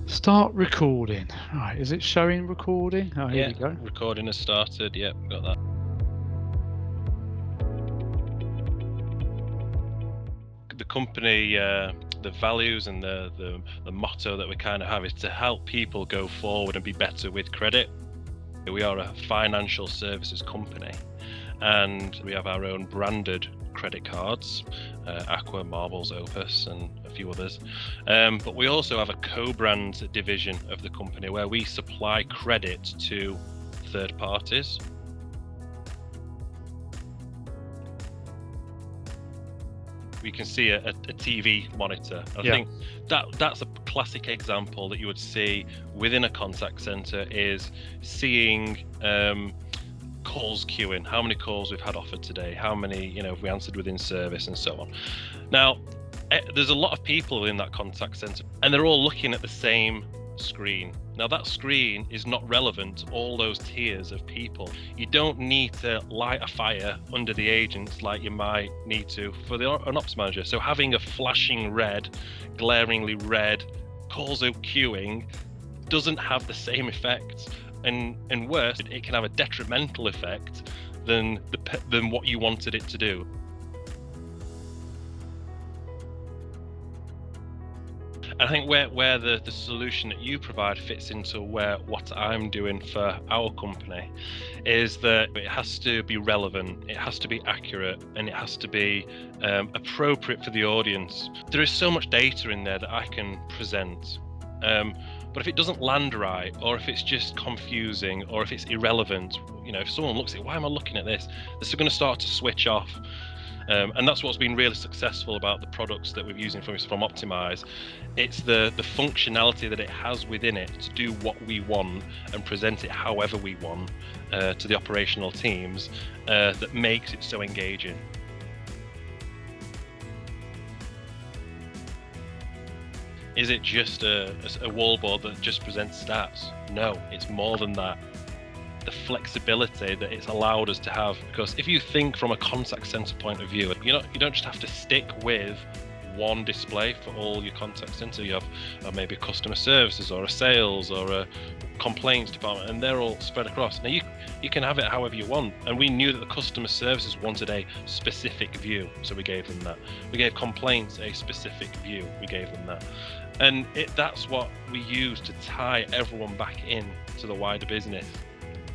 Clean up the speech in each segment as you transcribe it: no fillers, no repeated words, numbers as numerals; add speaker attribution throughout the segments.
Speaker 1: Start recording. Right, is it showing recording? Oh, here
Speaker 2: Yeah,
Speaker 1: we go.
Speaker 2: recording has started. Yep, got that. The company, the values and the motto that we kind of have is to help people go forward and be better with credit. We are a financial services company, and we have our own branded credit cards, Aqua, Marbles, Opus, and a few others. But we also have a co-brand division of the company where we supply credit to third parties. We can see a TV monitor. I think that's a classic example that you would see within a contact center, is seeing calls queuing, how many calls we've had offered today, how many have we answered within service, and so on. Now, there's a lot of people in that contact center, and they're all looking at the same screen. Now, that screen is not relevant to all those tiers of people. You don't need to light a fire under the agents like you might need to for an ops manager. So having a flashing red, glaringly red calls out queuing doesn't have the same effect, and worse, it can have a detrimental effect than what you wanted it to do. I think where the solution that you provide fits into what I'm doing for our company is that it has to be relevant, it has to be accurate, and it has to be appropriate for the audience. There is so much data in there that I can present, but if it doesn't land right, or if it's just confusing, or if it's irrelevant, if someone looks at it, why am I looking at this? This is going to start to switch off. And that's what's been really successful about the products that we're using from Optymyse. It's the functionality that it has within it to do what we want and present it however we want to the operational teams that makes it so engaging. Is it just a wallboard that just presents stats? No, it's more than that. The flexibility that it's allowed us to have, because if you think from a contact center point of view, you don't just have to stick with one display for all your contact center. You have maybe customer services or a sales or a complaints department, and they're all spread across. Now you can have it however you want, and we knew that the customer services wanted a specific view, so we gave them that. We gave complaints a specific view, we gave them that. And that's what we use to tie everyone back in to the wider business.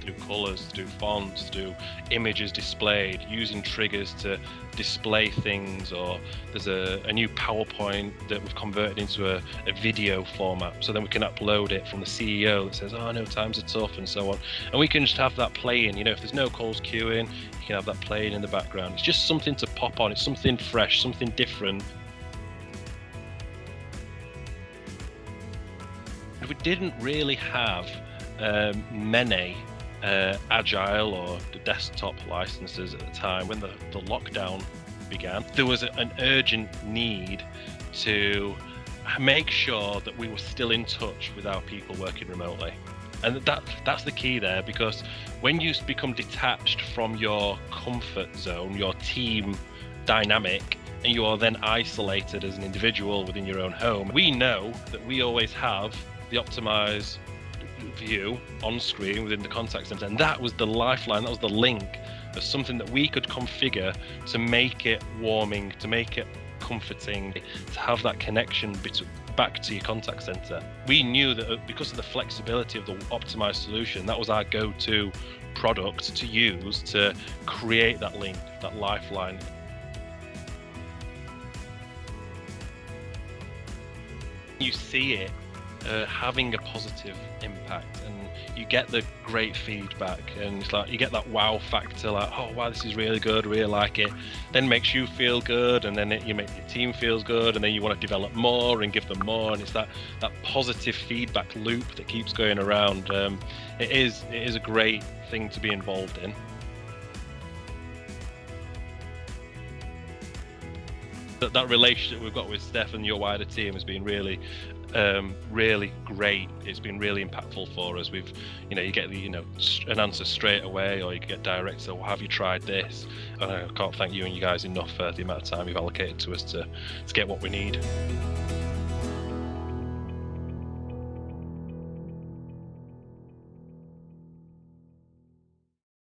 Speaker 2: Through colours, through fonts, through images displayed, using triggers to display things, or there's a new PowerPoint that we've converted into a video format, so then we can upload it from the CEO that says, oh no, times are tough, and so on. And we can just have that playing, if there's no calls queuing, you can have that playing in the background. It's just something to pop on, it's something fresh, something different. We didn't really have many agile or the desktop licenses at the time when the lockdown began. There was an urgent need to make sure that we were still in touch with our people working remotely. And that's the key there, because when you become detached from your comfort zone, your team dynamic, and you are then isolated as an individual within your own home, we know that we always have the Optymyse view on screen within the contact center, and that was the lifeline, that was the link of something that we could configure to make it warming, to make it comforting, to have that connection back to your contact center. We knew that because of the flexibility of the Optymyse solution, that was our go-to product to use to create that link, that lifeline. You see it having a positive impact, and you get the great feedback, and it's like you get that wow factor, like, oh wow, this is really good, really like it, then makes you feel good, and then you make your team feels good, and then you want to develop more and give them more, and it's that positive feedback loop that keeps going around. It is a great thing to be involved in. That relationship we've got with Steph and your wider team has been really great. It's been really impactful for us. We've, you get an answer straight away, or you get direct. So, have you tried this? And I can't thank you and you guys enough for the amount of time you've allocated to us to get what we need.